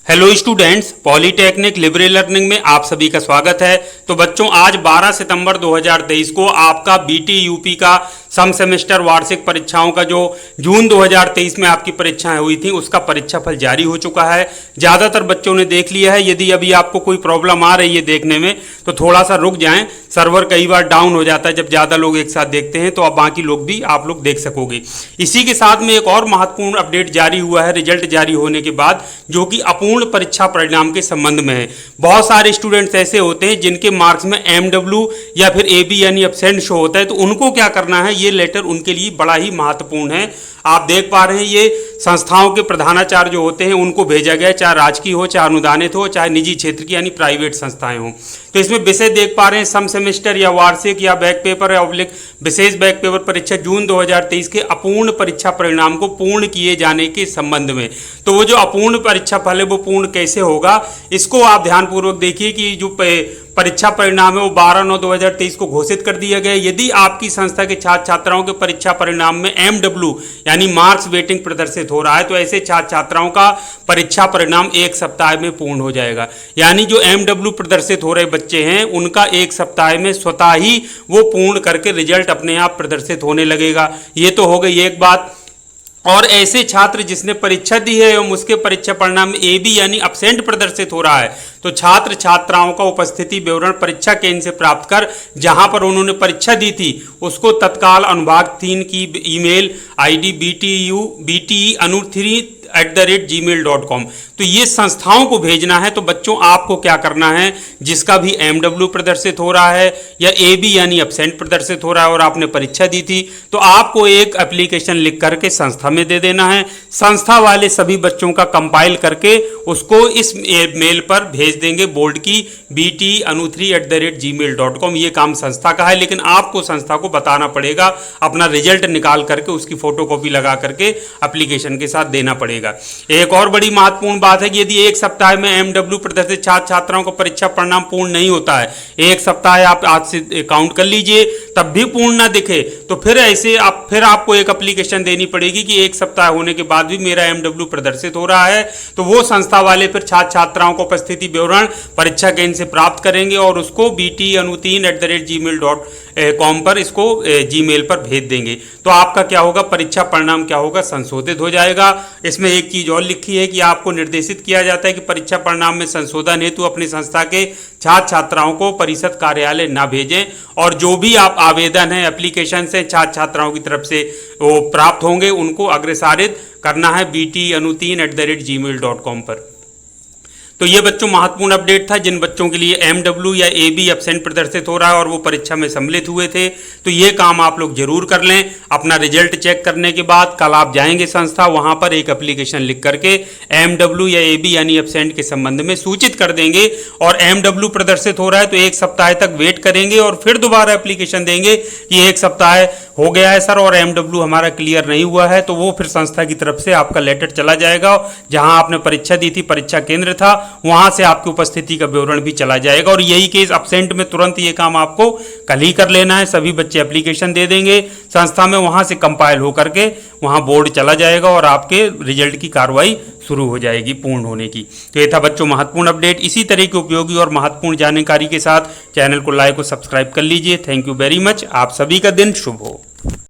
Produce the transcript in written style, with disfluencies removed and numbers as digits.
Hello students, polytechnic liberal learning में आप सभी का स्वागत है। तो बच्चों, आज 12 सितंबर 2023 को आपका बीटी यूपी का सम सेमेस्टर वार्षिक परीक्षाओं का जो जून 2023 में आपकी परीक्षाएं हुई थी उसका परीक्षा फल जारी हो चुका है। ज़्यादातर बच्चों ने देख लिया है। यदि अभी आपको कोई प्रॉब्लम आ रही है देखने में तो थोड़ा सा रुक जाएं। सर्वर कई बार डाउन हो जाता है जब ज़्यादा लोग एक साथ देखते हैं, तो अब बाकी लोग भी आप लोग देख सकोगे। इसी के साथ में एक और महत्वपूर्ण अपडेट जारी हुआ है रिजल्ट जारी होने के बाद, जो कि अपूर्ण परीक्षा परिणाम के संबंध में है। बहुत सारे स्टूडेंट्स ऐसे होते हैं जिनके मार्क्स में MW या फिर AB यानी एब्सेंट शो होता है, तो उनको क्या करना है, ये लेटर उनके लिए बड़ा ही महत्वपूर्ण है। आप देख पा रहे हैं ये संस्थाओं के प्रधानाचार्य जो होते हैं उनको भेजा गया, चाहे राजकीय हो, चाहे अनुदानित हो, चाहे निजी क्षेत्र की यानी प्राइवेट संस्थाएं हो। तो इसमें विषय देख पा रहे हैं सम सेमेस्टर या वार्षिक या बैक पेपर या विशेष बैक पेपर परीक्षा जून 2023 के अपूर्ण परीक्षा परिणाम को पूर्ण किए जाने के संबंध में। तो वो जो अपूर्ण परीक्षा फल है वो पूर्ण कैसे होगा, इसको आप ध्यानपूर्वक देखिए कि जो परीक्षा परिणाम है वो 12/9/2023 को घोषित कर दिया गया। यदि आपकी संस्था के छात्र छात्राओं के परीक्षा परिणाम में MW यानी मार्क्स वेटिंग प्रदर्शित हो रहा है, तो ऐसे छात्र छात्राओं का परीक्षा परिणाम एक सप्ताह में पूर्ण हो जाएगा। यानी जो MW प्रदर्शित हो रहे बच्चे हैं उनका एक सप्ताह में स्वतः ही वो पूर्ण करके रिजल्ट अपने आप प्रदर्शित होने लगेगा। ये तो हो गई एक बात। और ऐसे छात्र जिसने परीक्षा दी है एवं उसके परीक्षा परिणाम में AB यानी अब्सेंट प्रदर्शित हो रहा है, तो छात्र छात्राओं का उपस्थिति विवरण परीक्षा केंद्र से प्राप्त कर जहां पर उन्होंने परीक्षा दी थी उसको तत्काल अनुभाग 3 की ईमेल ID bte@gmail.com, तो ये संस्थाओं को भेजना है। तो बच्चों, आपको क्या करना है, जिसका भी MW प्रदर्शित हो रहा है या AB यानी एब्सेंट प्रदर्शित हो रहा है और आपने परीक्षा दी थी, तो आपको एक एप्लीकेशन लिख करके संस्था में दे देना है। संस्था वाले सभी बच्चों का कंपाइल करके उसको इस मेल पर भेज देंगे, बोर्ड की bte@gmail.com। ये काम संस्था का है, लेकिन आपको संस्था को बताना पड़ेगा, अपना रिजल्ट निकाल करके उसकी फोटोकॉपी लगा करके एप्लीकेशन के साथ देना पड़ेगा। एक और बड़ी महत्वपूर्ण बात है कि यदि एक सप्ताह में MW प्रदर्शित छात्र छात्राओं का परीक्षा परिणाम पूर्ण नहीं होता है, एक सप्ताह आप आज से काउंट कर लीजिए, तब भी पूर्ण ना दिखे, तो फिर ऐसे आपको एक एप्लीकेशन देनी पड़ेगी कि एक सप्ताह होने के बाद भी मेरा MW प्रदर्शित हो रहा है। तो वो संस्था वाले फिर छात्र छात्राओं को उपस्थिति विवरण परीक्षा केंद्र से प्राप्त करेंगे और उसको bte@gmail.com पर इसको जीमेल पर भेज देंगे। तो आपका क्या होगा, परीक्षा परिणाम क्या होगा, संशोधित हो जाएगा। इसमें एक चीज और लिखी है कि आपको निर्देशित किया जाता है कि परीक्षा परिणाम में संशोधन हेतु अपनी संस्था के छात्र छात्राओं को परिषद कार्यालय ना भेजें, और जो भी आप आवेदन है एप्लीकेशन से छात्र छात्राओं की तरफ से वो प्राप्त होंगे उनको अग्रसारित करना है bte@gmail.com पर। तो ये बच्चों महत्वपूर्ण अपडेट था जिन बच्चों के लिए MW या AB एब्सेंट प्रदर्शित हो रहा है और वो परीक्षा में सम्मिलित हुए थे। तो ये काम आप लोग जरूर कर लें। अपना रिजल्ट चेक करने के बाद कल आप जाएंगे संस्था, वहां पर एक एप्लीकेशन लिख करके MW या AB यानी एब्सेंट के संबंध में सूचित कर देंगे, और MW प्रदर्शित हो रहा है तो एक सप्ताह तक वेट करेंगे और फिर दोबारा एप्लीकेशन देंगे कि एक सप्ताह हो गया है सर और MW हमारा क्लियर नहीं हुआ है। तो वो फिर संस्था की तरफ से आपका लेटर चला जाएगा, जहां आपने परीक्षा दी थी, परीक्षा केंद्र था, वहां से आपकी उपस्थिति का विवरण भी चला जाएगा। और यही केस एब्सेंट में तुरंत ये काम आपको कल ही कर लेना है। सभी बच्चे एप्लीकेशन दे देंगे संस्था में, वहां से कंपाइल होकर के वहां बोर्ड चला जाएगा और आपके रिजल्ट की कार्रवाई शुरू हो जाएगी पूर्ण होने की। तो ये था बच्चों महत्वपूर्ण अपडेट। इसी तरह की उपयोगी और महत्वपूर्ण जानकारी के साथ चैनल को लाइक और सब्सक्राइब कर लीजिए। Thank you very much. आप सभी का दिन शुभ हो।